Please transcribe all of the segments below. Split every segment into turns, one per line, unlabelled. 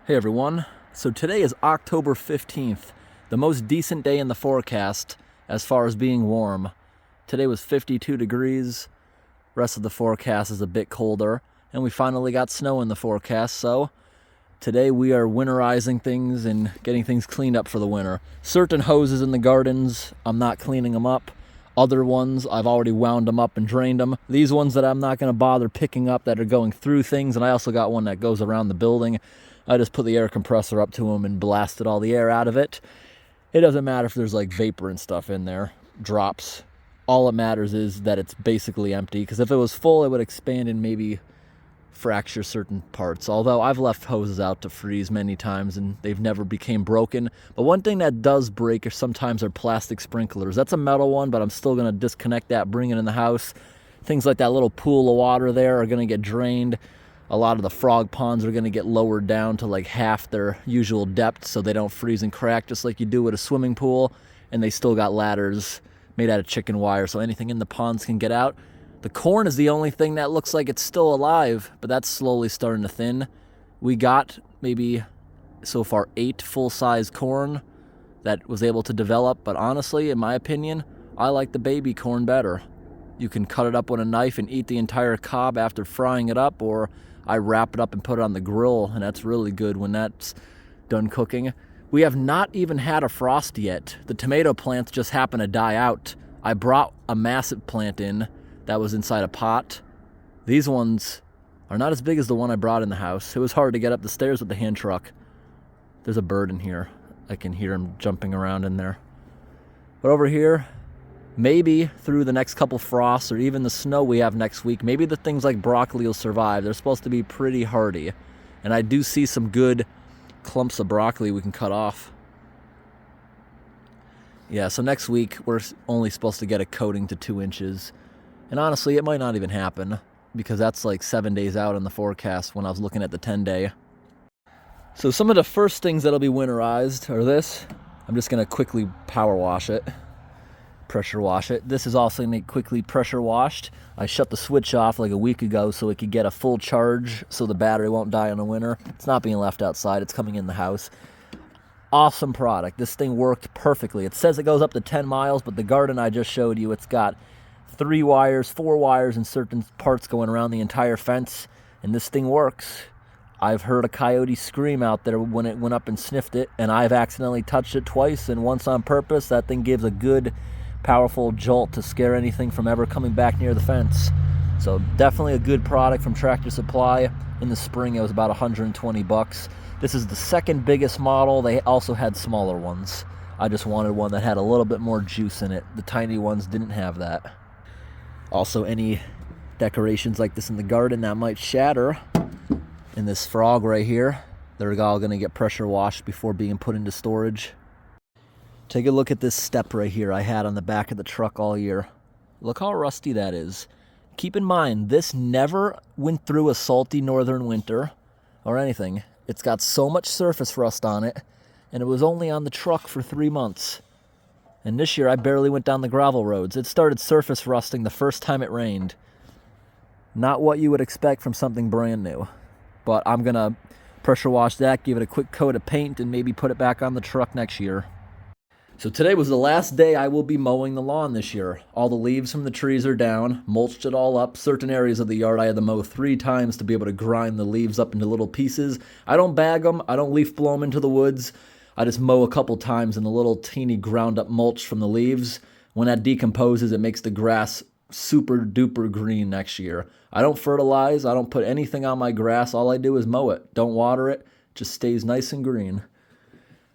Hey everyone, so today is October 15th, the most decent day in the forecast as far as being warm. Today was 52 degrees, rest of the forecast is a bit colder, and we finally got snow in the forecast, so today we are winterizing things and getting things cleaned up for the winter. Certain hoses in the gardens, I'm not cleaning them up. Other ones, I've already wound them up and drained them. These ones that I'm not going to bother picking up that are going through things, and I also got one that goes around the building. I just put the air compressor up to them and blasted all the air out of it. It doesn't matter if there's like vapor and stuff in there, drops. All it matters is that it's basically empty, because if it was full, it would expand and maybe fracture certain parts. Although I've left hoses out to freeze many times and they've never became broken. But one thing that does break sometimes are plastic sprinklers. That's a metal one, but I'm still going to disconnect that, bring it in the house. Things like that little pool of water there are going to get drained. A lot of the frog ponds are going to get lowered down to like half their usual depth so they don't freeze and crack just like you do with a swimming pool. And they still got ladders made out of chicken wire so anything in the ponds can get out. The corn is the only thing that looks like it's still alive, but that's slowly starting to thin. We got maybe so far 8 full-size corn that was able to develop, but honestly, in my opinion, I like the baby corn better. You can cut it up with a knife and eat the entire cob after frying it up, or I wrap it up and put it on the grill, and that's really good when that's done cooking. We have not even had a frost yet. The tomato plants just happen to die out. I brought a massive plant in that was inside a pot. These ones are not as big as the one I brought in the house. It was hard to get up the stairs with the hand truck. There's a bird in here. I can hear him jumping around in there. But over here, maybe through the next couple frosts or even the snow we have next week, maybe the things like broccoli will survive. They're supposed to be pretty hardy. And I do see some good clumps of broccoli we can cut off. Yeah, so next week we're only supposed to get a coating to 2 inches. And honestly, it might not even happen because that's like 7 days out in the forecast when I was looking at the 10-day. So some of the first things that'll be winterized are this. I'm just going to quickly power wash it. Pressure wash it. This is also going to be quickly pressure washed. I shut the switch off like a week ago so it could get a full charge so the battery won't die in the winter. It's not being left outside. It's coming in the house. Awesome product. This thing worked perfectly. It says it goes up to 10 miles, but the garden I just showed you, it's got 3 wires, 4 wires, and certain parts going around the entire fence, and this thing works. I've heard a coyote scream out there when it went up and sniffed it, and I've accidentally touched it twice, and once on purpose. That thing gives a good, powerful jolt to scare anything from ever coming back near the fence. So definitely a good product from Tractor Supply. In the spring, it was about $120. This is the second biggest model. They also had smaller ones. I just wanted one that had a little bit more juice in it. The tiny ones didn't have that. Also, any decorations like this in the garden that might shatter, and this frog right here, they're all going to get pressure washed before being put into storage. Take a look at this step right here I had on the back of the truck all year. Look how rusty that is. Keep in mind, this never went through a salty northern winter or anything. It's got so much surface rust on it, and it was only on the truck for 3 months. And this year, I barely went down the gravel roads. It started surface rusting the first time it rained. Not what you would expect from something brand new. But I'm going to pressure wash that, give it a quick coat of paint, and maybe put it back on the truck next year. So today was the last day I will be mowing the lawn this year. All the leaves from the trees are down, mulched it all up. Certain areas of the yard I had to mow 3 times to be able to grind the leaves up into little pieces. I don't bag them. I don't leaf blow them into the woods. I just mow a couple times and the little teeny ground up mulch from the leaves. When that decomposes, it makes the grass super duper green next year. I don't fertilize. I don't put anything on my grass. All I do is mow it. Don't water it. Just stays nice and green.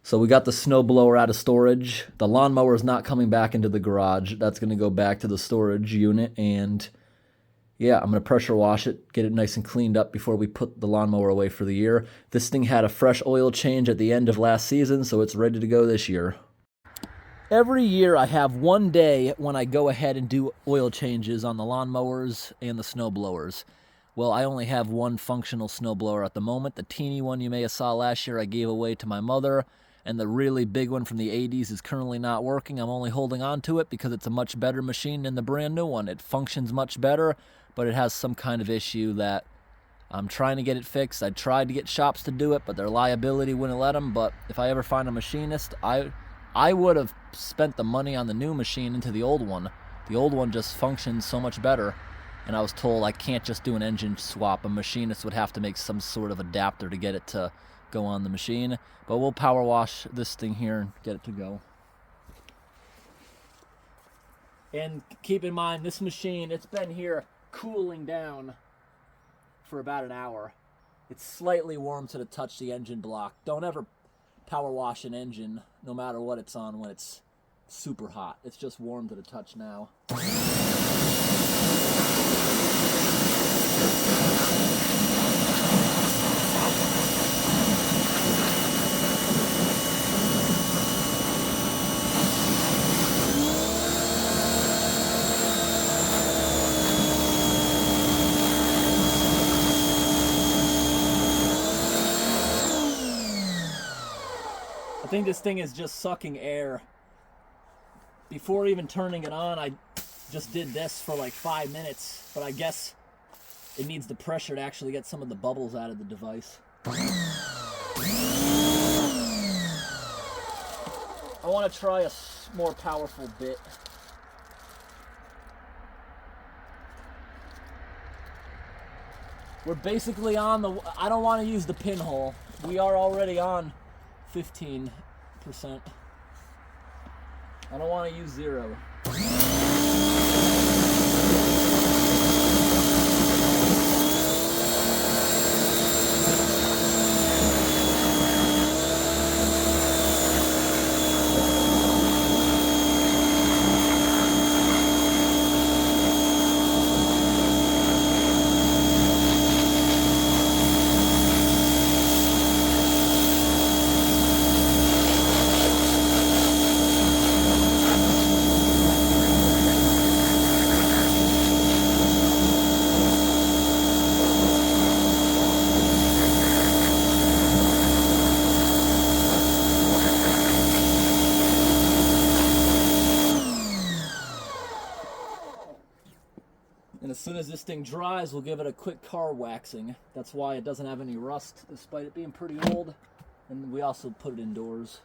So we got the snow blower out of storage. The lawnmower is not coming back into the garage. That's going to go back to the storage unit. And yeah, I'm going to pressure wash it, get it nice and cleaned up before we put the lawnmower away for the year. This thing had a fresh oil change at the end of last season, so it's ready to go this year. Every year I have one day when I go ahead and do oil changes on the lawnmowers and the snow blowers. Well, I only have one functional snow blower at the moment. The teeny one you may have saw last year I gave away to my mother. And the really big one from the 80s is currently not working. I'm only holding on to it because it's a much better machine than the brand new one. It functions much better, but it has some kind of issue that I'm trying to get it fixed. I tried to get shops to do it, but their liability wouldn't let them. But if I ever find a machinist, I would have spent the money on the new machine into the old one. The old one just functions so much better. And I was told I can't just do an engine swap. A machinist would have to make some sort of adapter to get it to go on the machine. But we'll power wash this thing here and get it to go. And keep in mind, this machine, it's been here cooling down for about an hour. It's slightly warm to the touch, the engine block. Don't ever power wash an engine, no matter what it's on, when it's super hot. It's just warm to the touch now. I think this thing is just sucking air. Before even turning it on, I just did this for like 5 minutes, but I guess it needs the pressure to actually get some of the bubbles out of the device. I want to try a more powerful bit. We're basically on the... I don't want to use the pinhole. We are already on 15%. I don't want to use 0. And as soon as this thing dries, we'll give it a quick car waxing. That's why it doesn't have any rust, despite it being pretty old. And we also put it indoors.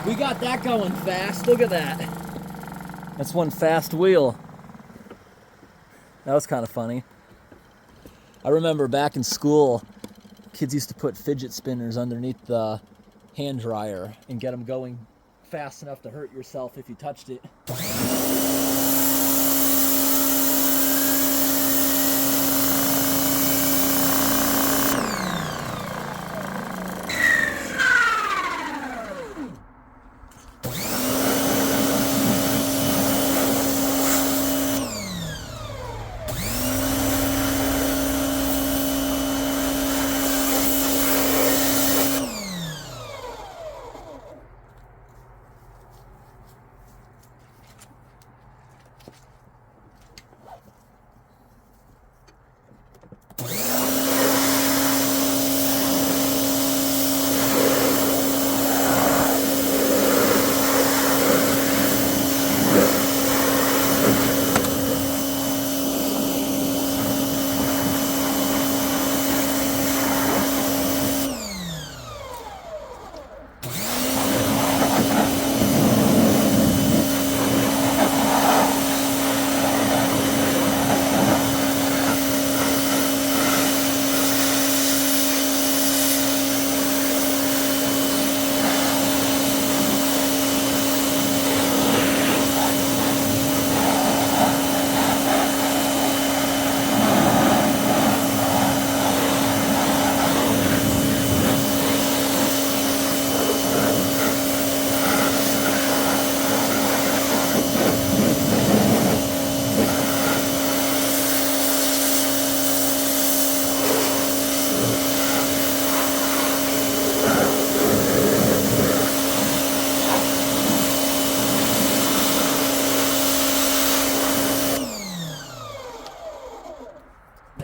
We got that going fast. Look at that. That's one fast wheel. That was kind of funny. I remember back in school, kids used to put fidget spinners underneath the hand dryer and get them going fast enough to hurt yourself if you touched it.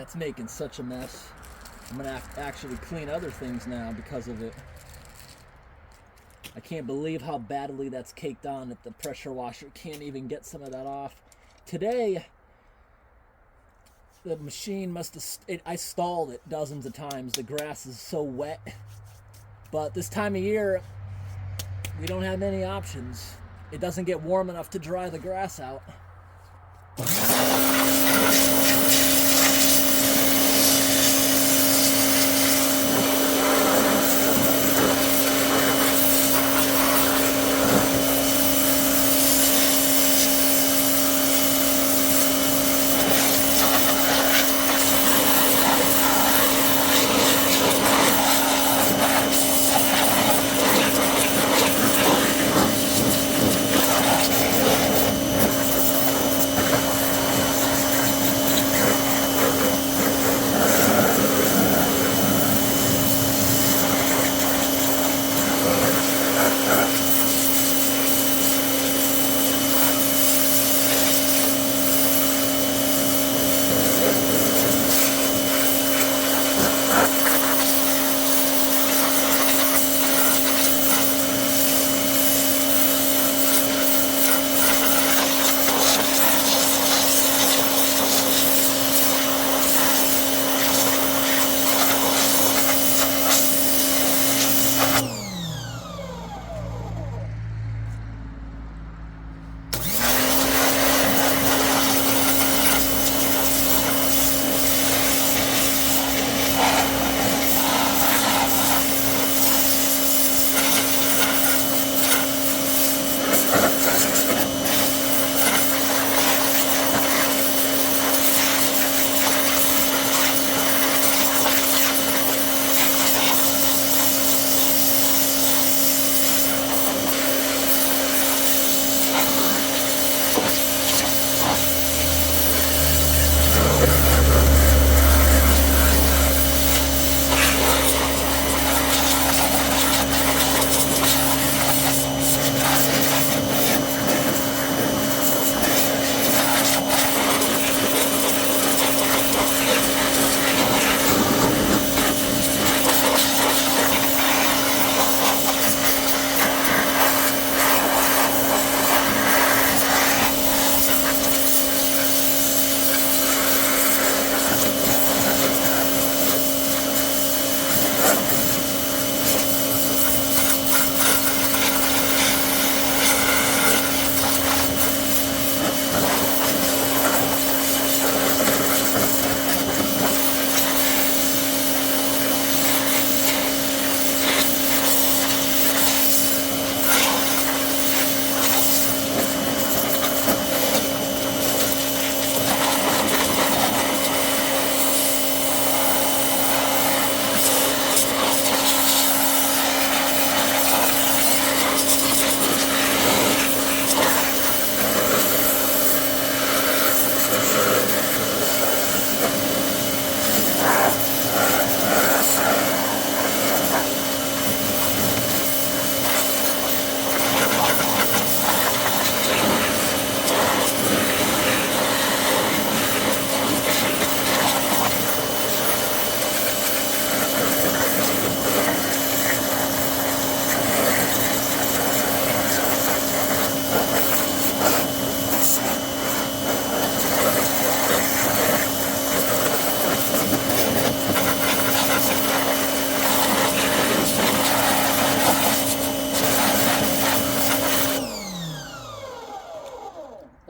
That's making such a mess. I'm gonna have to actually clean other things now because of it. I can't believe how badly that's caked on that the pressure washer can't even get some of that off. Today, the machine must have, I stalled it dozens of times. The grass is so wet. But this time of year, we don't have many options. It doesn't get warm enough to dry the grass out.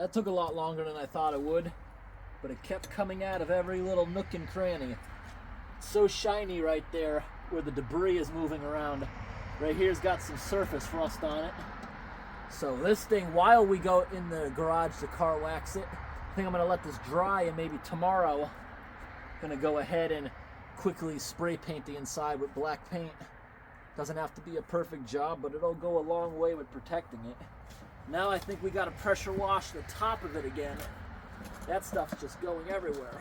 That took a lot longer than I thought it would, but it kept coming out of every little nook and cranny. It's so shiny right there where the debris is moving around. Right here's got some surface rust on it. So this thing, while we go in the garage to car wax it, I think I'm gonna let this dry, and maybe tomorrow I'm gonna go ahead and quickly spray paint the inside with black paint. Doesn't have to be a perfect job, but it'll go a long way with protecting it. Now I think we gotta pressure wash the top of it again. That stuff's just going everywhere.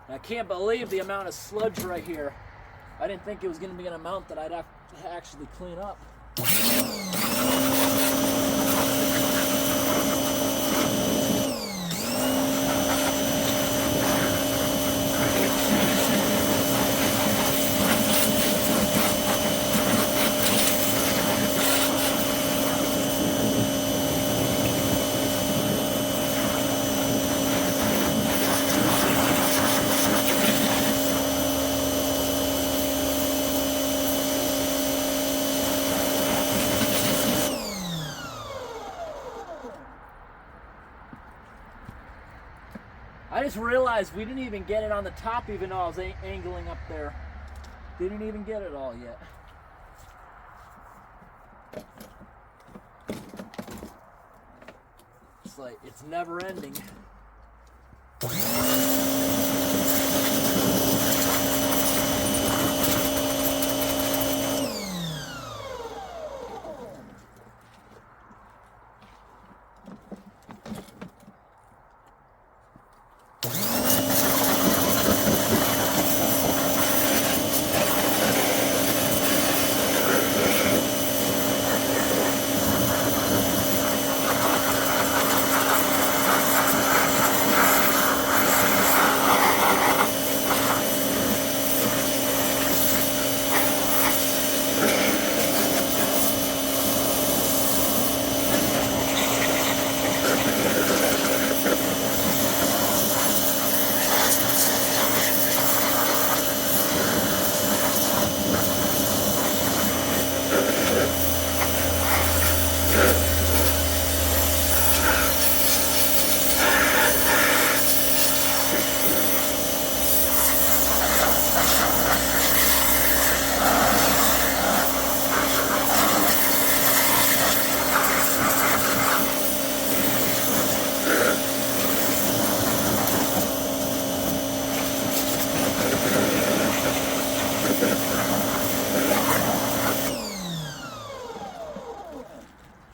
I can't believe the amount of sludge right here. I didn't think it was gonna be an amount that I'd have to actually clean up. I just realized we didn't even get it on the top even though I was angling up there. Didn't even get it all yet. It's like, it's never ending.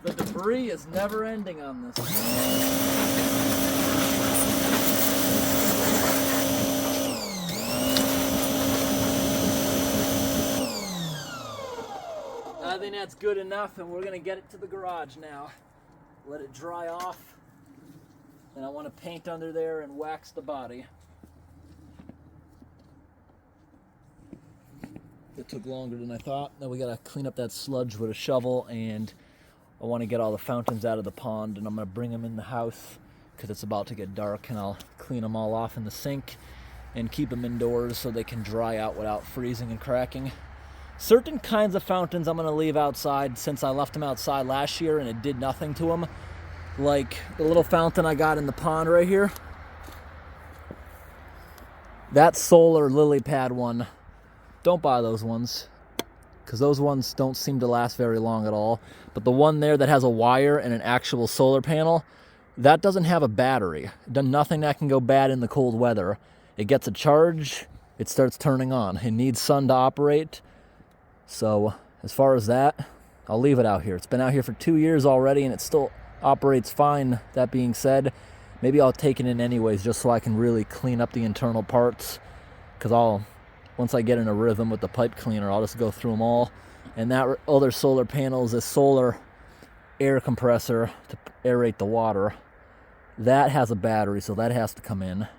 The debris is never ending on this. I think that's good enough, and we're gonna get it to the garage now. Let it dry off. And I want to paint under there and wax the body. It took longer than I thought. Now we gotta clean up that sludge with a shovel, and I want to get all the fountains out of the pond, and I'm gonna bring them in the house because it's about to get dark, and I'll clean them all off in the sink and keep them indoors so they can dry out without freezing and cracking. Certain kinds of fountains I'm gonna leave outside since I left them outside last year and it did nothing to them. Like the little fountain I got in the pond right here. That solar lily pad one, don't buy those ones because those ones don't seem to last very long at all. But the one there that has a wire and an actual solar panel, that doesn't have a battery. Nothing that can go bad in the cold weather. It gets a charge, it starts turning on. It needs sun to operate. So as far as that, I'll leave it out here. It's been out here for 2 years already and it still operates fine. That being said, maybe I'll take it in anyways just so I can really clean up the internal parts, because once I get in a rhythm with the pipe cleaner, I'll just go through them all. And that other solar panel is a solar air compressor to aerate the water. That has a battery, so that has to come in.